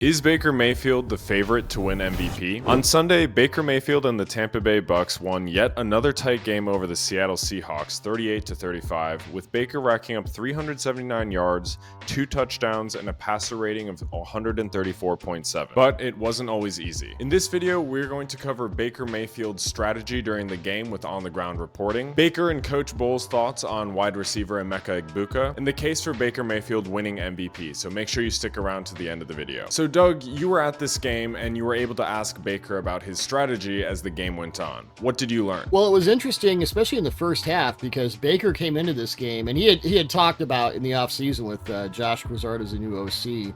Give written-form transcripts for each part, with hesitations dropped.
Is Baker Mayfield the favorite to win MVP? On Sunday, Baker Mayfield and the Tampa Bay Bucs won yet another tight game over the Seattle Seahawks, 38-35, with Baker racking up 379 yards, 2 touchdowns, and a passer rating of 134.7. But it wasn't always easy. In this video, we're going to cover Baker Mayfield's strategy during the game with on-the-ground reporting, Baker and Coach Bowles' thoughts on wide receiver Emeka Egbuka, and the case for Baker Mayfield winning MVP, so make sure you stick around to the end of the video. So Doug, you were at this game and you were able to ask Baker about his strategy as the game went on. What did you learn? Well, it was interesting, especially in the first half, because Baker came into this game and he had talked about in the offseason with Josh Rosen as a new OC,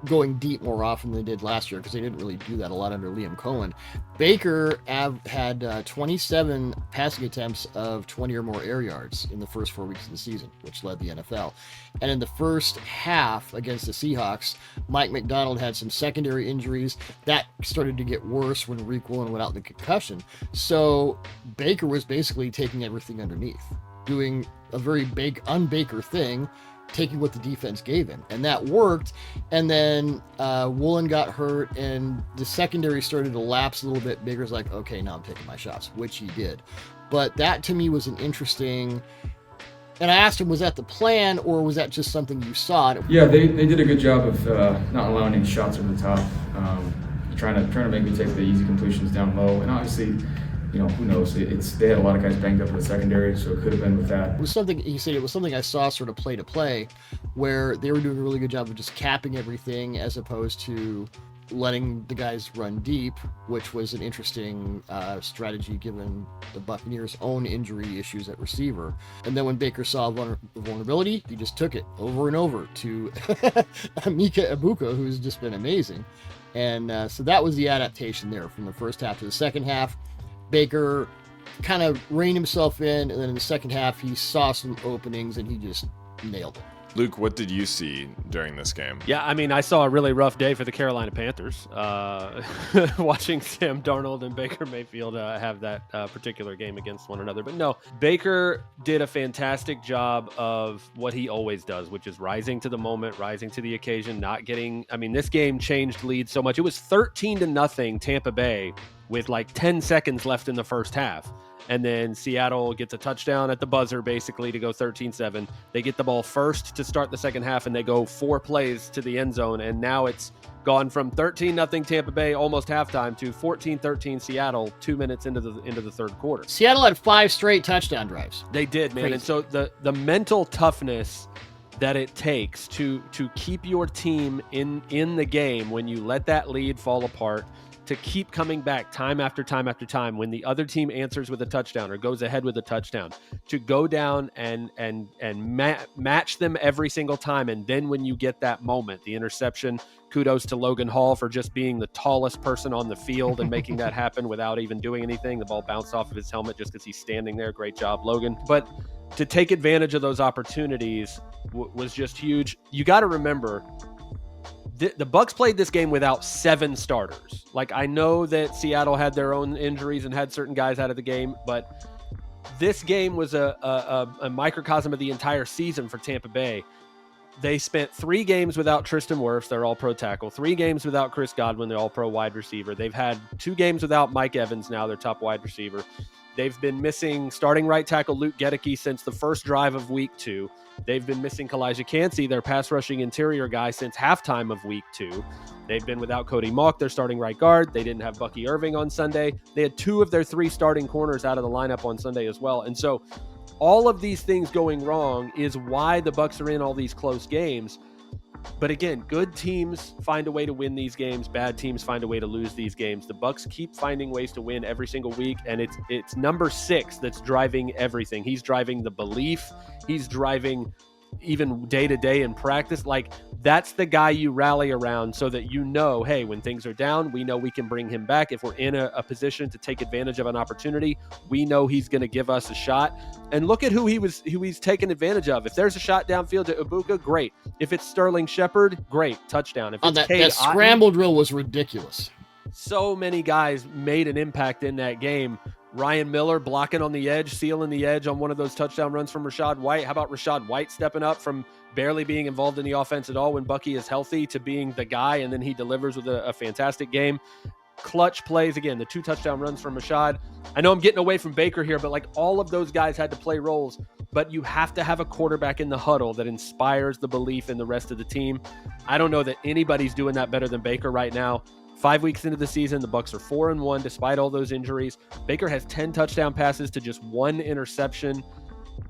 going deep more often than they did last year because they didn't really do that a lot under Liam Cohen. Baker had 27 passing attempts of 20 or more air yards in the first 4 weeks of the season, which led the NFL. And in the first half against the Seahawks, Mike McDonald had some secondary injuries. That started to get worse when Rick Woolen went out with a concussion. So Baker was basically taking everything underneath, doing a very big un-Baker thing, taking what the defense gave him, and that worked. And then Woolen got hurt and the secondary started to lapse a little bit. Baker's like, okay, now I'm taking my shots, which he did. But that to me was an interesting, and I asked him, was that the plan or was that just something you saw? Yeah, they did a good job of not allowing any shots over the top, trying to make me take the easy completions down low, and obviously, you know, who knows? They had a lot of guys banged up in the secondary, so it could have been with that. It was something, he said, it was something I saw sort of play to play, where they were doing a really good job of just capping everything as opposed to letting the guys run deep, which was an interesting strategy given the Buccaneers' own injury issues at receiver. And then when Baker saw vulnerability, he just took it over and over to Emeka Egbuka, who's just been amazing. And so that was the adaptation there from the first half to the second half. Baker kind of reined himself in, and then in the second half, he saw some openings, and he just nailed it. Luke, what did you see during this game? Yeah, I mean, I saw a really rough day for the Carolina Panthers. Watching Sam Darnold and Baker Mayfield have that particular game against one another. But no, Baker did a fantastic job of what he always does, which is rising to the moment, rising to the occasion, not getting... I mean, this game changed lead so much. It was 13-0 Tampa Bay with like 10 seconds left in the first half. And then Seattle gets a touchdown at the buzzer, basically, to go 13-7. They get the ball first to start the second half, and they go 4 plays to the end zone. And now it's gone from 13-0 Tampa Bay, almost halftime, to 14-13 Seattle 2 minutes into the third quarter. Seattle had 5 straight touchdown drives. They did, man. Crazy. And so the mental toughness that it takes to keep your team in the game when you let that lead fall apart, to keep coming back time after time after time when the other team answers with a touchdown or goes ahead with a touchdown, to go down and match them every single time. And then when you get that moment, the interception, kudos to Logan Hall for just being the tallest person on the field and making that happen without even doing anything. The ball bounced off of his helmet just because he's standing there. Great job, Logan. But to take advantage of those opportunities was just huge. You got to remember, the Bucs played this game without 7 starters. Like, I know that Seattle had their own injuries and had certain guys out of the game, but this game was a microcosm of the entire season for Tampa Bay. They spent 3 games without Tristan Wirfs, their all-pro tackle, 3 games without Chris Godwin, their all-pro wide receiver. They've had 2 games without Mike Evans, now their top wide receiver. They've been missing starting right tackle Luke Gedeke since the first drive of week 2. They've been missing Kalijah Cansey, their pass rushing interior guy, since halftime of week 2. They've been without Cody Mauch, their starting right guard. They didn't have Bucky Irving on Sunday. They had 2 of their 3 starting corners out of the lineup on Sunday as well. And so all of these things going wrong is why the Bucs are in all these close games. But again, good teams find a way to win these games. Bad teams find a way to lose these games. The Bucs keep finding ways to win every single week, and it's number 6 that's driving everything. He's driving the belief. He's driving even day to day in practice. Like, that's the guy you rally around so that you know, hey, when things are down, we know we can bring him back. If we're in a position to take advantage of an opportunity, we know he's going to give us a shot. And look at who he's taken advantage of. If there's a shot downfield to Egbuka, great. If it's Sterling Shepard, great, touchdown. If it's that scramble drill was ridiculous. So many guys made an impact in that game Ryan Miller blocking on the edge, sealing the edge on one of those touchdown runs from Rachaad White. How about Rachaad White stepping up from barely being involved in the offense at all when Bucky is healthy to being the guy, and then he delivers with a fantastic game. Clutch plays, again, the 2 touchdown runs from Rachaad. I know I'm getting away from Baker here, but like all of those guys had to play roles, but you have to have a quarterback in the huddle that inspires the belief in the rest of the team. I don't know that anybody's doing that better than Baker right now. 5 weeks into the season, the Bucs are 4-1 despite all those injuries. Baker has 10 touchdown passes to just 1 interception.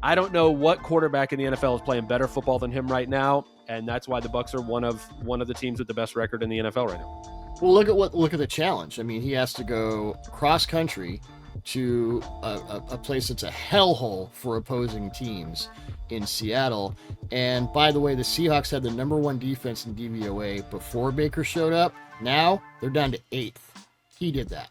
I don't know what quarterback in the NFL is playing better football than him right now, and that's why the Bucs are one of the teams with the best record in the NFL right now. Well, look at the challenge. I mean, he has to go cross country to a place that's a hellhole for opposing teams in Seattle. And by the way, the Seahawks had the #1 defense in DVOA before Baker showed up. Now they're down to 8th. He did that.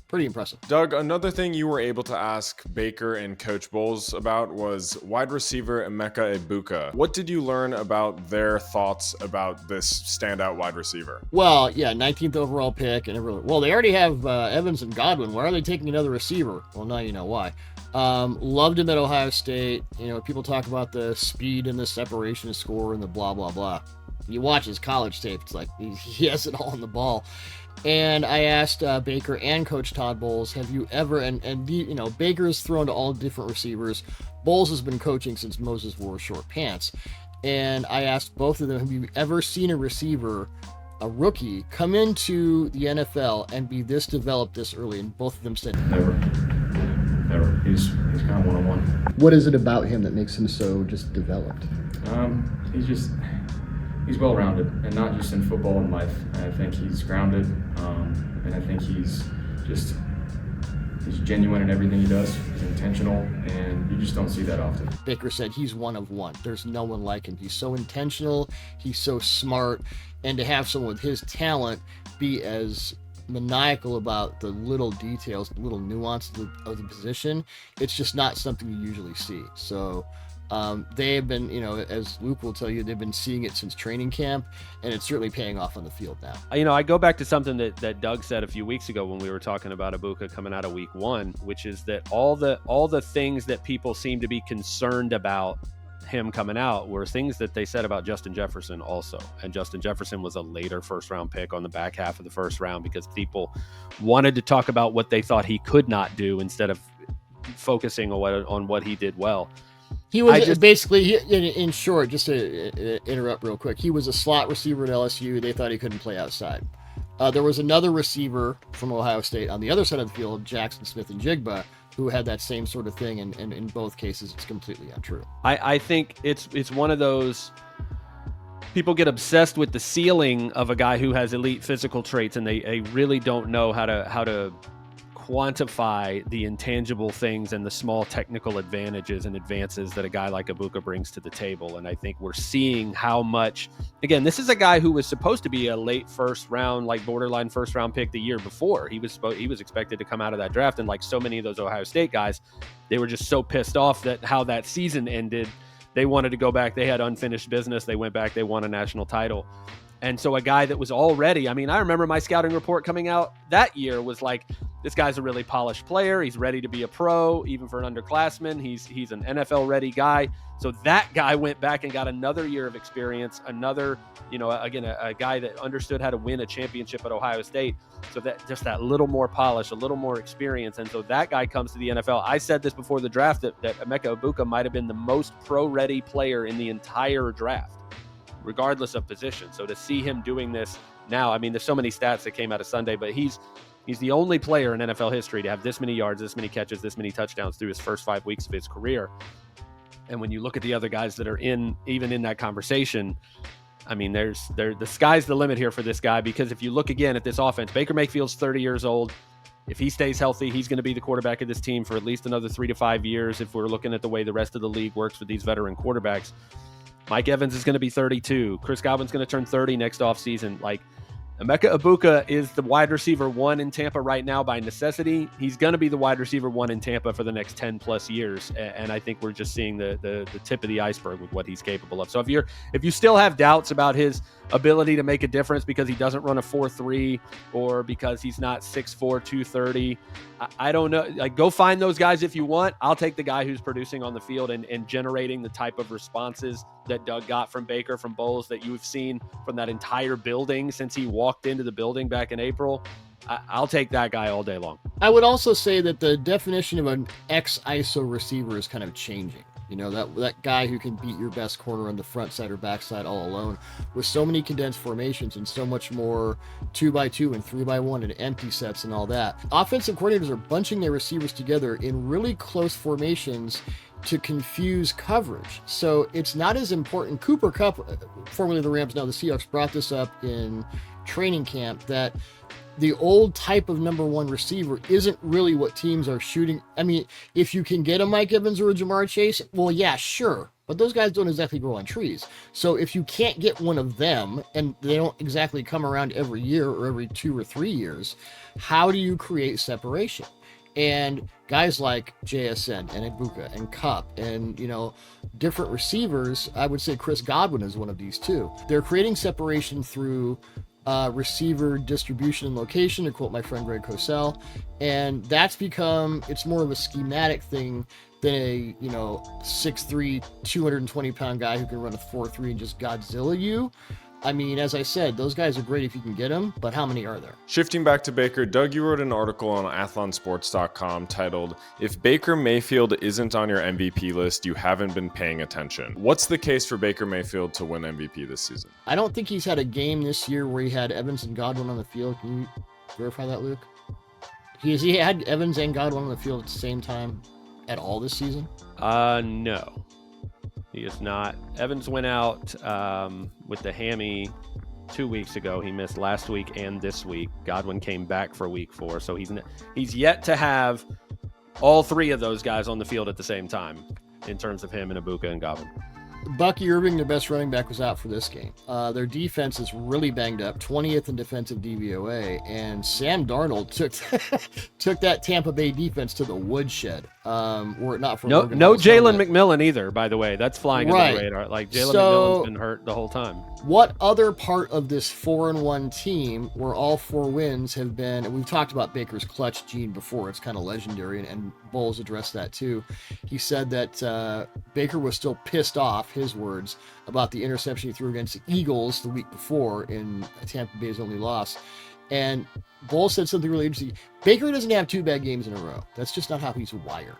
Pretty impressive. Doug, another thing you were able to ask Baker and Coach Bowles about was wide receiver Emeka Egbuka. What did you learn about their thoughts about this standout wide receiver? Well, yeah, 19th overall pick, and everyone. Well, they already have Evans and Godwin. Why are they taking another receiver? Well, now you know why. Loved him at Ohio State. You know, people talk about the speed and the separation to score and the blah blah blah. You watch his college tape; it's like he has it all in the ball. And I asked Baker and Coach Todd Bowles, have you ever, you know, Baker's thrown to all different receivers. Bowles has been coaching since Moses wore short pants. And I asked both of them, have you ever seen a receiver, a rookie, come into the NFL and be this developed this early? And both of them said, Never. He's kind of one-on-one. What is it about him that makes him so just developed? He's well-rounded, and not just in football and life. I think he's grounded, and I think he's genuine in everything he does. He's intentional, and you just don't see that often. Baker said he's one of one. There's no one like him. He's so intentional, he's so smart, and to have someone with his talent be as maniacal about the little details, the little nuance of the position, it's just not something you usually see. So they have been, you know, as Luke will tell you, they've been seeing it since training camp, and it's certainly paying off on the field now. You know, I go back to something that Doug said a few weeks ago when we were talking about Egbuka coming out of week 1, which is that all the things that people seem to be concerned about him coming out were things that they said about Justin Jefferson also. And Justin Jefferson was a later first-round pick on the back half of the first round because people wanted to talk about what they thought he could not do instead of focusing on what he did well. He was basically, in short, just to interrupt real quick, he was a slot receiver at LSU. They thought he couldn't play outside. There was another receiver from Ohio State on the other side of the field, Jackson Smith-Njigba, who had that same sort of thing, and in both cases, it's completely untrue. I think it's one of those, people get obsessed with the ceiling of a guy who has elite physical traits, and they really don't know how to quantify the intangible things and the small technical advantages and advances that a guy like Egbuka brings to the table. And I think we're seeing how much, again, this is a guy who was supposed to be a late first round, like borderline first round pick the year before. He was expected to come out of that draft. And like so many of those Ohio State guys, they were just so pissed off that how that season ended. They wanted to go back. They had unfinished business. They went back. They won a national title. And so a guy that was already, I mean, I remember my scouting report coming out that year was like, this guy's a really polished player. He's ready to be a pro, even for an underclassman. He's an NFL-ready guy. So that guy went back and got another year of experience, another, you know, again, a guy that understood how to win a championship at Ohio State. So that just that little more polish, a little more experience. And so that guy comes to the NFL. I said this before the draft that Emeka Egbuka might have been the most pro-ready player in the entire draft, regardless of position. So to see him doing this now, I mean, there's so many stats that came out of Sunday, but he's the only player in NFL history to have this many yards, this many catches, this many touchdowns through his first 5 weeks of his career. And when you look at the other guys that are even in that conversation, I mean, the sky's the limit here for this guy, because if you look again at this offense, Baker Mayfield's 30 years old. If he stays healthy, he's going to be the quarterback of this team for at least another 3 to 5 years if we're looking at the way the rest of the league works with these veteran quarterbacks. Mike Evans is going to be 32. Chris Godwin's going to turn 30 next offseason. Like, Emeka Egbuka is the wide receiver 1 in Tampa right now by necessity. He's going to be the wide receiver 1 in Tampa for the next 10 plus years. And I think we're just seeing the tip of the iceberg with what he's capable of. So if you still have doubts about his ability to make a difference because he doesn't run a 4.3 or because he's not 6'4", 230, I don't know. Like, go find those guys if you want. I'll take the guy who's producing on the field and generating the type of responses that Doug got from Baker, from Bowles, that you've seen from that entire building since he walked into the building back in April. I'll take that guy all day long. I would also say that the definition of an ex-ISO receiver is kind of changing. You know, that guy who can beat your best corner on the front side or back side all alone, with so many condensed formations and so much more 2x2 and 3x1 and empty sets and all that. Offensive coordinators are bunching their receivers together in really close formations to confuse coverage. So it's not as important. Cooper Kupp, formerly the Rams, now the Seahawks, brought this up in training camp, that the old type of number 1 receiver isn't really what teams are shooting. I mean, if you can get a Mike Evans or a Jamar Chase, well, yeah, sure. But those guys don't exactly grow on trees. So if you can't get one of them, and they don't exactly come around every year or every 2 or 3 years, how do you create separation? And guys like JSN and Egbuka and Kupp and, you know, different receivers, I would say Chris Godwin is one of these too. They're creating separation through receiver distribution and location, to quote my friend Greg Cosell. And that's become, it's more of a schematic thing than a, 6'3", 220-pound guy who can run a 4.3 and just Godzilla you. I mean, as I said, those guys are great if you can get them, but how many are there? Shifting back to Baker, Doug, you wrote an article on athlonsports.com titled, "If Baker Mayfield isn't on your MVP list, you haven't been paying attention." What's the case for Baker Mayfield to win MVP this season? I don't think he's had a game this year where he had Evans and Godwin on the field. Can you verify that, Luke? He had Evans and Godwin on the field at the same time at all this season? No. He is not. Evans went out with the hammy 2 weeks ago. He missed last week and this week. Godwin came back for week 4, so he's yet to have all 3 of those guys on the field at the same time in terms of him and Egbuka and Godwin. Bucky Irving, their best running back, was out for this game. Their defense is really banged up, 20th in defensive DVOA, and Sam Darnold took that Tampa Bay defense to the woodshed. Were it not for no Jalen McMillan either, by the way. That's flying under the radar. Like, Jalen McMillan's been hurt the whole time. What other part of this 4-1 team where all 4 wins have been, and we've talked about Baker's clutch gene before, it's kind of legendary, and Bowles addressed that too. He said that Baker was still pissed off, his words, about the interception he threw against the Eagles the week before in Tampa Bay's only loss. And Bowles said something really interesting. Baker doesn't have 2 bad games in a row. That's just not how he's wired.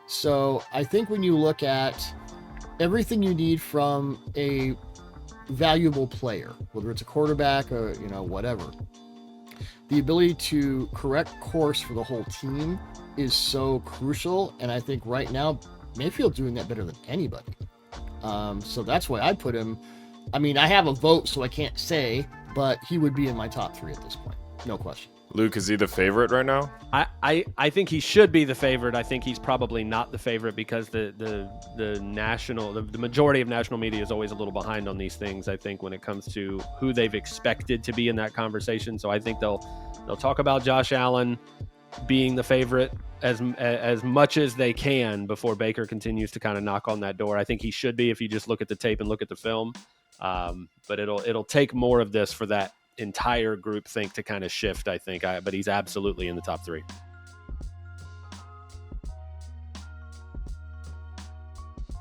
So I think when you look at everything you need from a valuable player, whether it's a quarterback or, whatever, the ability to correct course for the whole team is so crucial. And I think right now, Mayfield's doing that better than anybody. So that's why I put him. I mean, I have a vote, so I can't say, but he would be in my top 3 at this point. No question. Luke, is he the favorite right now? I think he should be the favorite. I think he's probably not the favorite because the majority of national media is always a little behind on these things, I think, when it comes to who they've expected to be in that conversation. So I think they'll talk about Josh Allen being the favorite as much as they can before Baker continues to kind of knock on that door. I think he should be if you just look at the tape and look at the film. But it'll take more of this for that entire group think to kind of shift, I think. But he's absolutely in the top 3.